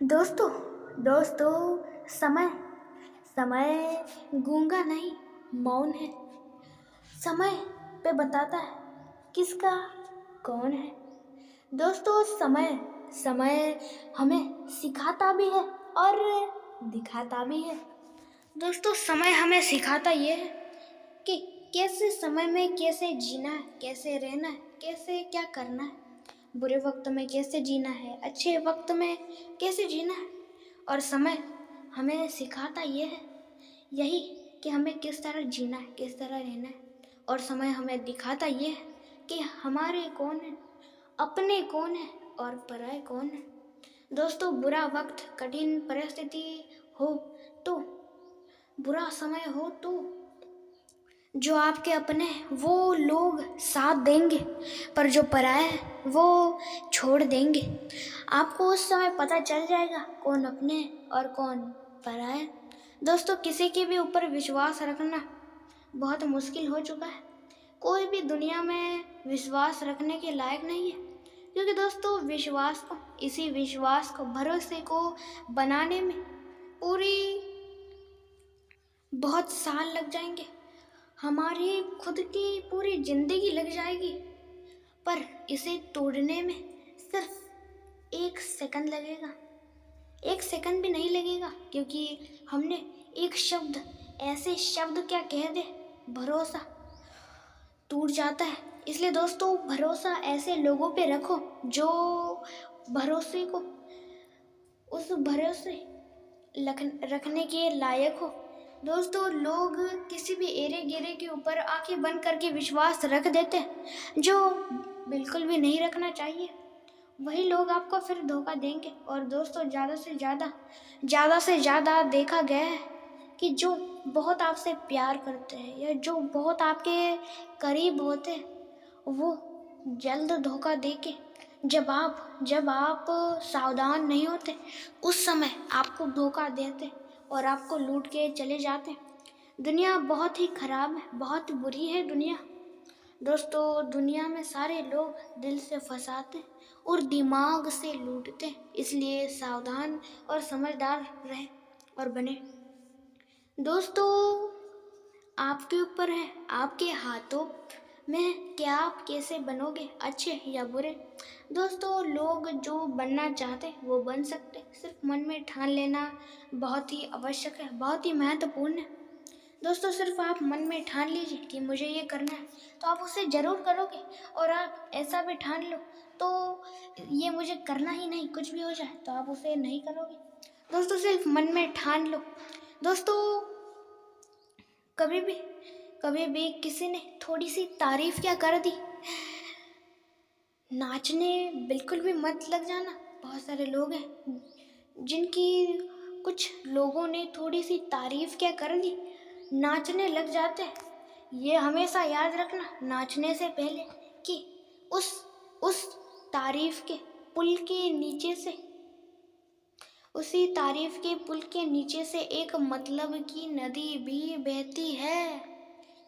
दोस्तों दोस्तों समय समय गूंगा नहीं, मौन है। समय पे बताता है किसका कौन है। दोस्तों समय समय हमें सिखाता भी है और दिखाता भी है। दोस्तों समय हमें सिखाता ये है कि कैसे समय में कैसे जीना है, कैसे रहना है, कैसे क्या करना है, बुरे वक्त में कैसे जीना है, अच्छे वक्त में कैसे जीना है। और समय हमें सिखाता ये है यही कि हमें किस तरह जीना है, किस तरह रहना है। और समय हमें दिखाता ये है कि हमारे कौन है, अपने कौन है और पराए कौन है। दोस्तों बुरा वक्त, कठिन परिस्थिति हो तो, बुरा समय हो तो जो आपके अपने वो लोग साथ देंगे, पर जो पराए हैं वो छोड़ देंगे। आपको उस समय पता चल जाएगा कौन अपने और कौन पराए। दोस्तों किसी के भी ऊपर विश्वास रखना बहुत मुश्किल हो चुका है। कोई भी दुनिया में विश्वास रखने के लायक नहीं है, क्योंकि दोस्तों इसी विश्वास को, भरोसे को बनाने में बहुत साल लग जाएंगे। हमारी खुद की पूरी जिंदगी लग जाएगी, पर इसे तोड़ने में सिर्फ 1 सेकंड लगेगा। 1 सेकंड भी नहीं लगेगा, क्योंकि हमने एक शब्द, ऐसे शब्द क्या कह दे, भरोसा टूट जाता है। इसलिए दोस्तों भरोसा ऐसे लोगों पे रखो जो भरोसे को, उस भरोसे रखने के लायक हो। दोस्तों लोग किसी भी एरे गिरे के ऊपर आंखें बंद करके विश्वास रख देते हैं, जो बिल्कुल भी नहीं रखना चाहिए। वही लोग आपको फिर धोखा देंगे। और दोस्तों ज़्यादा से ज़्यादा देखा गया है कि जो बहुत आपसे प्यार करते हैं या जो बहुत आपके करीब होते हैं, वो जल्द धोखा देके जब आप सावधान नहीं होते, उस समय आपको धोखा देते और आपको लूट के चले जाते। दुनिया बहुत ही खराब है, बहुत बुरी है दुनिया। दोस्तों दुनिया में सारे लोग दिल से फंसाते और दिमाग से लूटते, इसलिए सावधान और समझदार रहें और बने। दोस्तों आपके ऊपर है, आपके हाथों में कि आप कैसे बनोगे, अच्छे या बुरे। दोस्तों लोग जो बनना चाहते वो बन सकते, सिर्फ मन में ठान लेना बहुत ही आवश्यक है, बहुत ही महत्वपूर्ण है। दोस्तों सिर्फ आप मन में ठान लीजिए कि मुझे ये करना है, तो आप उसे ज़रूर करोगे। और आप ऐसा भी ठान लो तो ये मुझे करना ही नहीं, कुछ भी हो जाए, तो आप उसे नहीं करोगे। दोस्तों सिर्फ मन में ठान लो। दोस्तों कभी भी किसी ने थोड़ी सी तारीफ क्या कर दी, नाचने बिल्कुल भी मत लग जाना। बहुत सारे लोग हैं जिनकी, कुछ लोगों ने थोड़ी सी तारीफ क्या कर दी, नाचने लग जाते हैं। ये हमेशा याद रखना नाचने से पहले कि उस तारीफ के पुल के नीचे से, उसी तारीफ के पुल के नीचे से एक मतलब की नदी भी बहती है।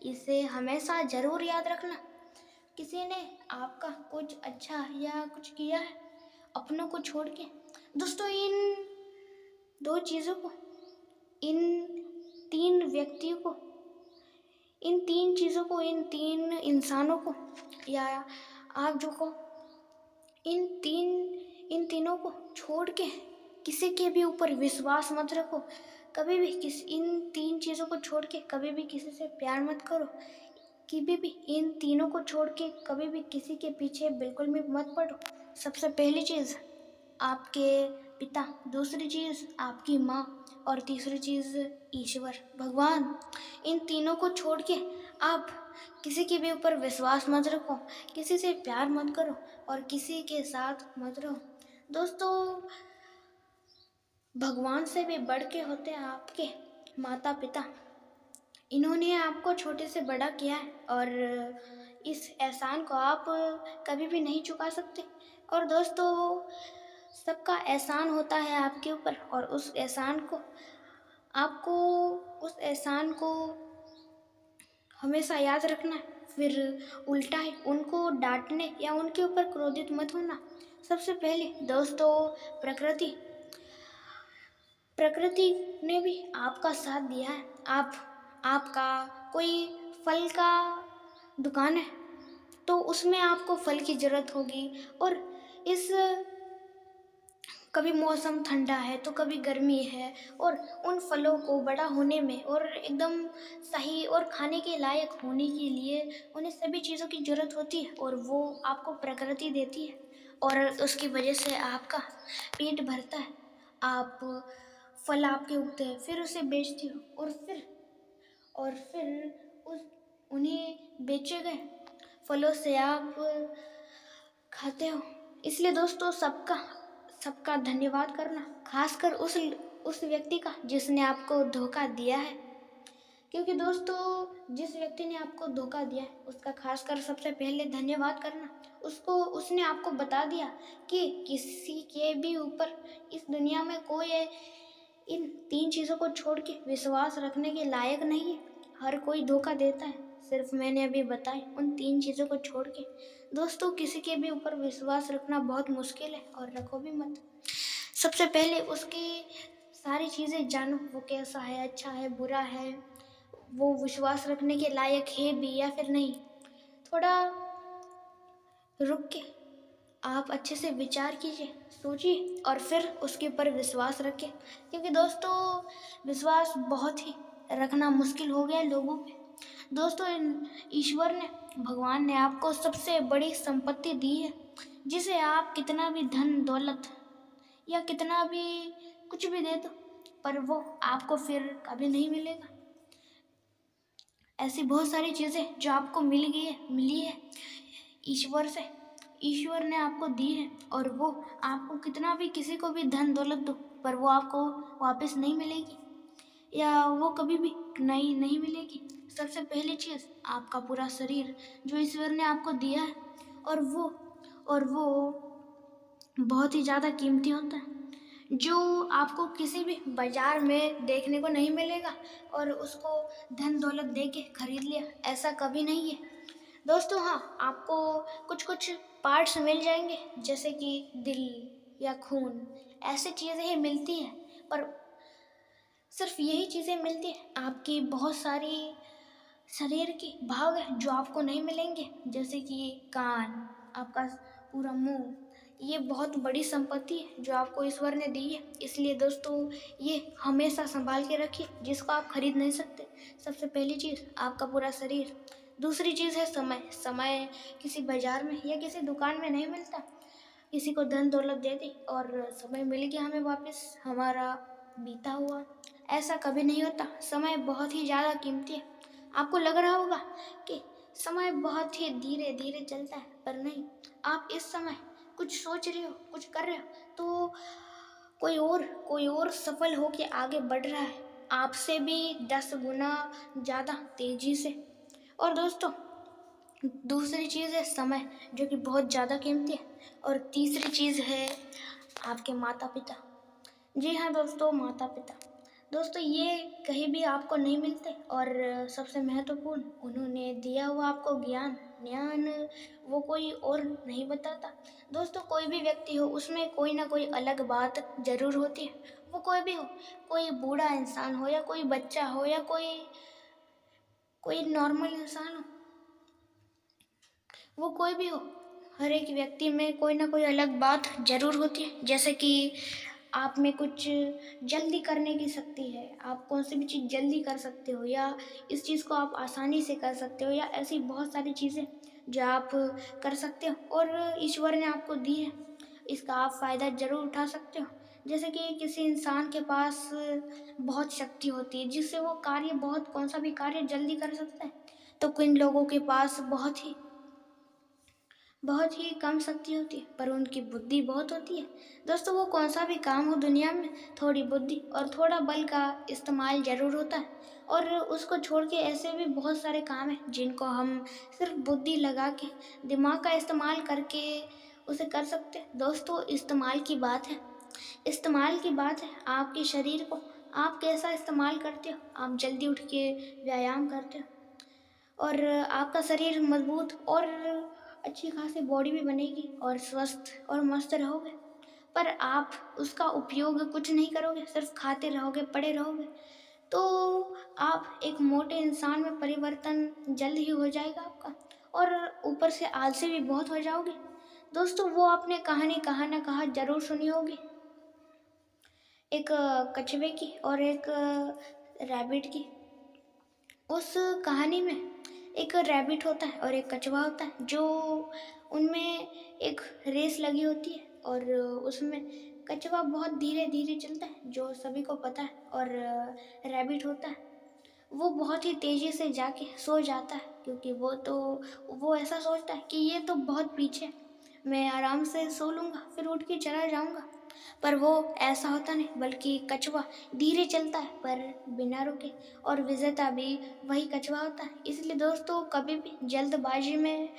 इसे हमेशा ज़रूर याद रखना। किसी ने आपका कुछ अच्छा या कुछ किया है अपनों को छोड़ के। दोस्तों इन दो चीज़ों को, इन तीन व्यक्तियों को, इन तीन चीज़ों को, इन तीन इंसानों को, या आप जो को, इन तीनों को छोड़ के किसी के भी ऊपर विश्वास मत रखो। कभी भी इन तीन चीज़ों को छोड़ के कभी भी किसी से प्यार मत करो। कभी भी इन तीनों को छोड़ के कभी भी किसी के पीछे बिल्कुल भी मत पड़ो। सबसे पहली चीज़ आपके पिता, दूसरी चीज़ आपकी माँ, और तीसरी चीज़ ईश्वर भगवान। इन तीनों को छोड़ के आप किसी के भी ऊपर विश्वास मत रखो, किसी से प्यार मत करो और किसी के साथ मत रहो। दोस्तों भगवान से भी बढ़ के होते हैं आपके माता पिता। इन्होंने आपको छोटे से बड़ा किया है और इस एहसान को आप कभी भी नहीं चुका सकते। और दोस्तों सबका एहसान होता है आपके ऊपर, और उस एहसान को हमेशा याद रखना है। फिर उल्टा है उनको डांटने या उनके ऊपर क्रोधित मत होना। सबसे पहले दोस्तों प्रकृति ने भी आपका साथ दिया है। आपका कोई फल का दुकान है तो उसमें आपको फल की ज़रूरत होगी, और इस कभी मौसम ठंडा है तो कभी गर्मी है, और उन फलों को बड़ा होने में और एकदम सही और खाने के लायक होने के लिए उन्हें सभी चीज़ों की ज़रूरत होती है, और वो आपको प्रकृति देती है, और उसकी वजह से आपका पेट भरता है। आप फल आपके उगते हैं, फिर उसे बेचते हो, और फिर उस उन्हें बेचे गए फलों से आप खाते हो। इसलिए दोस्तों, सबका सबका धन्यवाद करना, खासकर उस व्यक्ति का जिसने आपको धोखा दिया है। क्योंकि दोस्तों, जिस व्यक्ति ने आपको धोखा दिया है उसका खासकर सबसे पहले धन्यवाद करना। उसने आपको बता दिया कि किसी के भी ऊपर इस दुनिया में कोई इन 3 चीज़ों को छोड़ के विश्वास रखने के लायक नहीं है। हर कोई धोखा देता है, सिर्फ मैंने अभी बताई उन 3 चीज़ों को छोड़ के। दोस्तों, किसी के भी ऊपर विश्वास रखना बहुत मुश्किल है, और रखो भी मत। सबसे पहले उसकी सारी चीज़ें जानो, वो कैसा है, अच्छा है, बुरा है, वो विश्वास रखने के लायक है भी या फिर नहीं। थोड़ा रुक के आप अच्छे से विचार कीजिए, सोचिए, और फिर उसके ऊपर विश्वास रखें। क्योंकि दोस्तों, विश्वास बहुत ही रखना मुश्किल हो गया है लोगों पे। दोस्तों, ईश्वर ने, भगवान ने आपको सबसे बड़ी संपत्ति दी है, जिसे आप कितना भी धन दौलत या कितना भी कुछ भी दे दो, पर वो आपको फिर कभी नहीं मिलेगा। ऐसी बहुत सारी चीज़ें जो आपको मिली है ईश्वर से, ईश्वर ने आपको दी है, और वो आपको कितना भी किसी को भी धन दौलत दो, पर वो आपको वापस नहीं मिलेगी, या वो कभी भी नहीं मिलेगी। सबसे पहली चीज़ आपका पूरा शरीर जो ईश्वर ने आपको दिया है, और वो बहुत ही ज़्यादा कीमती होता है, जो आपको किसी भी बाजार में देखने को नहीं मिलेगा, और उसको धन दौलत दे के खरीद लिया, ऐसा कभी नहीं है। दोस्तों, हाँ, आपको कुछ कुछ पार्ट्स मिल जाएंगे, जैसे कि दिल या खून, ऐसी चीज़ें ही मिलती हैं, पर सिर्फ यही चीज़ें मिलती हैं। आपकी बहुत सारी शरीर की भाग है जो आपको नहीं मिलेंगे, जैसे कि कान, आपका पूरा मुंह, ये बहुत बड़ी संपत्ति है जो आपको ईश्वर ने दी है। इसलिए दोस्तों, ये हमेशा संभाल के रखिए, जिसको आप खरीद नहीं सकते। सबसे पहली चीज़ आपका पूरा शरीर, दूसरी चीज़ है समय। समय किसी बाजार में या किसी दुकान में नहीं मिलता। किसी को धन दौलत दे दी और समय मिल गया हमें वापस, हमारा बीता हुआ, ऐसा कभी नहीं होता। समय बहुत ही ज़्यादा कीमती है। आपको लग रहा होगा कि समय बहुत ही धीरे धीरे चलता है, पर नहीं। आप इस समय कुछ सोच रहे हो, कुछ कर रहे हो, तो कोई और सफल होके आगे बढ़ रहा है, आपसे भी 10 गुना ज़्यादा तेजी से। और दोस्तों, दूसरी चीज़ है समय, जो कि बहुत ज़्यादा कीमती है। और तीसरी चीज़ है आपके माता पिता। जी हाँ दोस्तों, माता पिता। दोस्तों, ये कहीं भी आपको नहीं मिलते, और सबसे महत्वपूर्ण, उन्होंने दिया हुआ आपको ज्ञान वो कोई और नहीं बताता। दोस्तों, कोई भी व्यक्ति हो, उसमें कोई ना कोई अलग बात जरूर होती है। वो कोई भी हो, कोई बूढ़ा इंसान हो या कोई बच्चा हो या कोई नॉर्मल इंसान हो, वो कोई भी हो, हर एक व्यक्ति में कोई ना कोई अलग बात जरूर होती है। जैसे कि आप में कुछ जल्दी करने की शक्ति है, आप कौन सी भी चीज़ जल्दी कर सकते हो, या इस चीज़ को आप आसानी से कर सकते हो, या ऐसी बहुत सारी चीज़ें जो आप कर सकते हो और ईश्वर ने आपको दी है। इसका आप फ़ायदा ज़रूर उठा सकते हो। जैसे कि किसी इंसान के पास बहुत शक्ति होती है, जिससे वो कौन सा भी कार्य जल्दी कर सकता है, तो किन लोगों के पास बहुत ही कम शक्ति होती है, पर उनकी बुद्धि बहुत होती है। दोस्तों, वो कौन सा भी काम हो दुनिया में, थोड़ी बुद्धि और थोड़ा बल का इस्तेमाल ज़रूर होता है, और उसको छोड़ के ऐसे भी बहुत सारे काम हैं जिनको हम सिर्फ बुद्धि लगा के, दिमाग का इस्तेमाल करके उसे कर सकते हैं। दोस्तों, इस्तेमाल की बात है आपके शरीर को आप कैसा इस्तेमाल करते हो। आप जल्दी उठ के व्यायाम करते हो, और आपका शरीर मजबूत और अच्छी खासी बॉडी भी बनेगी, और स्वस्थ और मस्त रहोगे। पर आप उसका उपयोग कुछ नहीं करोगे, सिर्फ खाते रहोगे, पड़े रहोगे, तो आप एक मोटे इंसान में परिवर्तन जल्द ही हो जाएगा आपका, और ऊपर से आलसी भी बहुत हो जाओगे। दोस्तों, वो आपने कहानी कहाँ ना कहाँ जरूर सुनी होगी, एक कछुए की और एक रैबिट की। उस कहानी में एक रैबिट होता है और एक कछुआ होता है, जो उनमें एक रेस लगी होती है, और उसमें कछुआ बहुत धीरे धीरे चलता है, जो सभी को पता है, और रैबिट होता है वो बहुत ही तेज़ी से जाके सो जाता है, क्योंकि वो ऐसा सोचता है कि ये तो बहुत पीछे, मैं आराम से सो लूँगा, फिर उठ के चला जाऊँगा। पर वो ऐसा होता नहीं, बल्कि कछुआ धीरे चलता है पर बिना रुके, और विजेता भी वही कछुआ होता है। इसलिए दोस्तों, कभी भी जल्दबाजी में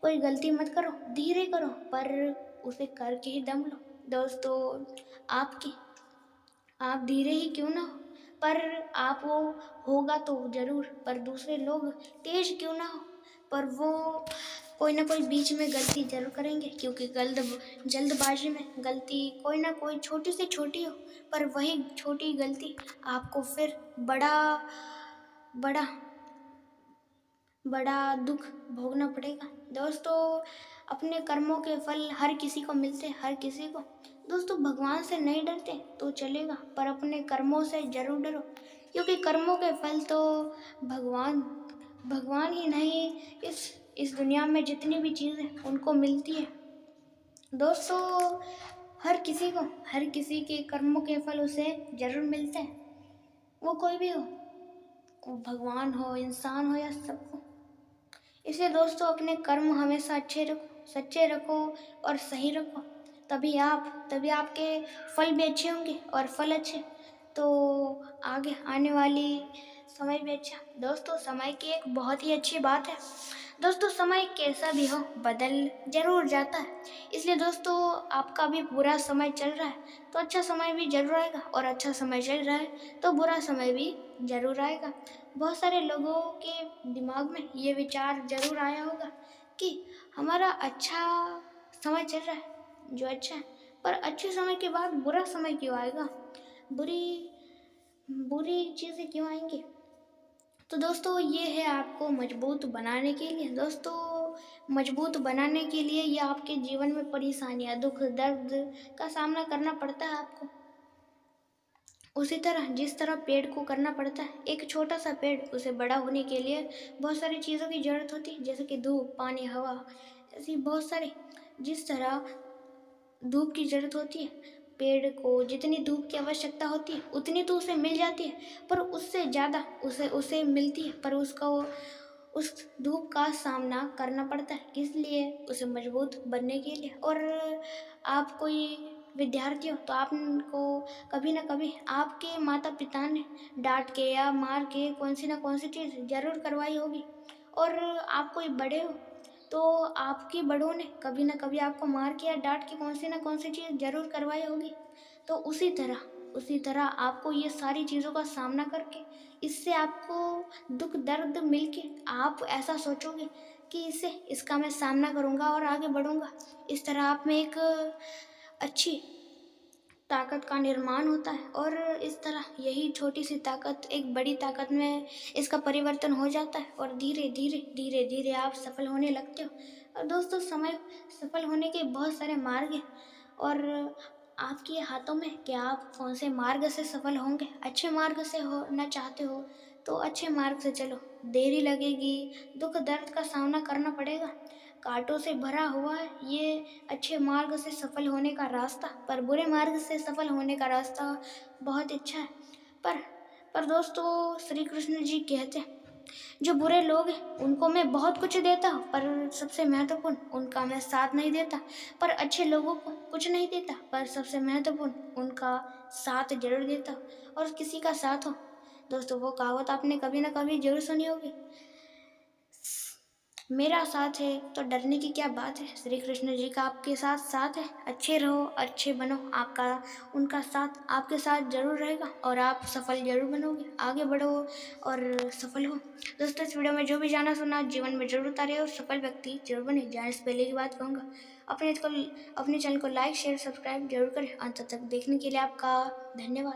कोई गलती मत करो, धीरे करो, पर उसे करके ही दम लो। दोस्तों, आपकी आप धीरे ही क्यों ना हो, पर आप वो होगा तो ज़रूर, पर दूसरे लोग तेज क्यों ना हो, पर वो कोई ना कोई बीच में गलती ज़रूर करेंगे, क्योंकि जल्दबाजी में गलती कोई ना कोई छोटी से छोटी हो, पर वही छोटी गलती आपको फिर बड़ा बड़ा बड़ा दुख भोगना पड़ेगा। दोस्तों, अपने कर्मों के फल हर किसी को मिलते, हर किसी को। दोस्तों, भगवान से नहीं डरते तो चलेगा, पर अपने कर्मों से जरूर डरो, क्योंकि कर्मों के फल तो भगवान भगवान ही नहीं, इस दुनिया में जितनी भी चीज़ें उनको मिलती है। दोस्तों, हर किसी के कर्मों के फल उसे जरूर मिलते हैं, वो कोई भी हो, वो भगवान हो, इंसान हो, या सबको। इसलिए दोस्तों, अपने कर्म हमेशा सच्चे रखो और सही रखो, तभी आपके फल भी अच्छे होंगे, और फल अच्छे तो आगे आने वाली समय भी अच्छा। दोस्तों, समय की एक बहुत ही अच्छी बात है। दोस्तों, समय कैसा भी हो बदल जरूर जाता है, इसलिए दोस्तों, आपका भी बुरा समय चल रहा है तो अच्छा समय भी जरूर आएगा, और अच्छा समय चल रहा है तो बुरा समय भी जरूर आएगा। बहुत सारे लोगों के दिमाग में ये विचार जरूर आया होगा कि हमारा अच्छा समय चल रहा है, जो अच्छा है, पर अच्छे समय के बाद बुरा समय क्यों आएगा, बुरी बुरी चीज़ें क्यों आएंगी। तो दोस्तों, ये है आपको मजबूत बनाने के लिए। दोस्तों, मजबूत बनाने के लिए ये आपके जीवन में परेशानियाँ, दुख, दर्द का सामना करना पड़ता है आपको, उसी तरह जिस तरह पेड़ को करना पड़ता है। एक छोटा सा पेड़, उसे बड़ा होने के लिए बहुत सारी चीज़ों की ज़रूरत होती है, जैसे कि धूप, पानी, हवा, ऐसी बहुत सारी। जिस तरह धूप की ज़रूरत होती है, पेड़ को जितनी धूप की आवश्यकता होती है उतनी तो उसे मिल जाती है, पर उससे ज़्यादा उसे उसे मिलती है, पर उस धूप का सामना करना पड़ता है, इसलिए उसे मजबूत बनने के लिए। और आप कोई विद्यार्थी हो तो आपको कभी ना कभी आपके माता पिता ने डांट के या मार के कौन सी चीज़ ज़रूर करवाई होगी, और आप कोई बड़े हो तो आपके बड़ों ने कभी ना कभी आपको मार के या डांट के कौन सी चीज़ ज़रूर करवाई होगी। तो उसी तरह आपको ये सारी चीज़ों का सामना करके, इससे आपको दुख दर्द मिलके आप ऐसा सोचोगे कि इसका मैं सामना करूँगा और आगे बढ़ूँगा। इस तरह आप में एक अच्छी ताकत का निर्माण होता है, और इस तरह यही छोटी सी ताकत एक बड़ी ताकत में इसका परिवर्तन हो जाता है, और धीरे धीरे आप सफल होने लगते हो। और दोस्तों, सफल होने के बहुत सारे मार्ग हैं, और आपके हाथों में कि आप कौन से मार्ग से सफल होंगे। अच्छे मार्ग से होना चाहते हो तो अच्छे मार्ग से चलो, देरी लगेगी, दुख दर्द का सामना करना पड़ेगा, कांटों से भरा हुआ है ये अच्छे मार्ग से सफल होने का रास्ता, पर बुरे मार्ग से सफल होने का रास्ता बहुत अच्छा है। पर पर दोस्तों, श्री कृष्ण जी कहते हैं, जो बुरे लोग हैं उनको मैं बहुत कुछ देता हूँ, पर सबसे महत्वपूर्ण उनका मैं साथ नहीं देता। पर अच्छे लोगों को कुछ नहीं देता, पर सबसे महत्वपूर्ण उनका साथ जरूर देता हूँ, और किसी का साथ हो। दोस्तों, वो कहावत आपने कभी ना कभी जरूर सुनी होगी, मेरा साथ है तो डरने की क्या बात है। श्री कृष्ण जी का आपके साथ साथ है। अच्छे रहो, अच्छे बनो, आपका उनका साथ आपके साथ जरूर रहेगा और आप सफल जरूर बनोगे। आगे बढ़ो और सफल हो। दोस्तों, इस वीडियो में जो भी जाना सुना जीवन में जरूर उतारे और सफल व्यक्ति जरूर बने। जाने से पहले की बात कहूँगा, अपने चैनल को लाइक शेयर सब्सक्राइब जरूर करें। अंत तक देखने के लिए आपका धन्यवाद।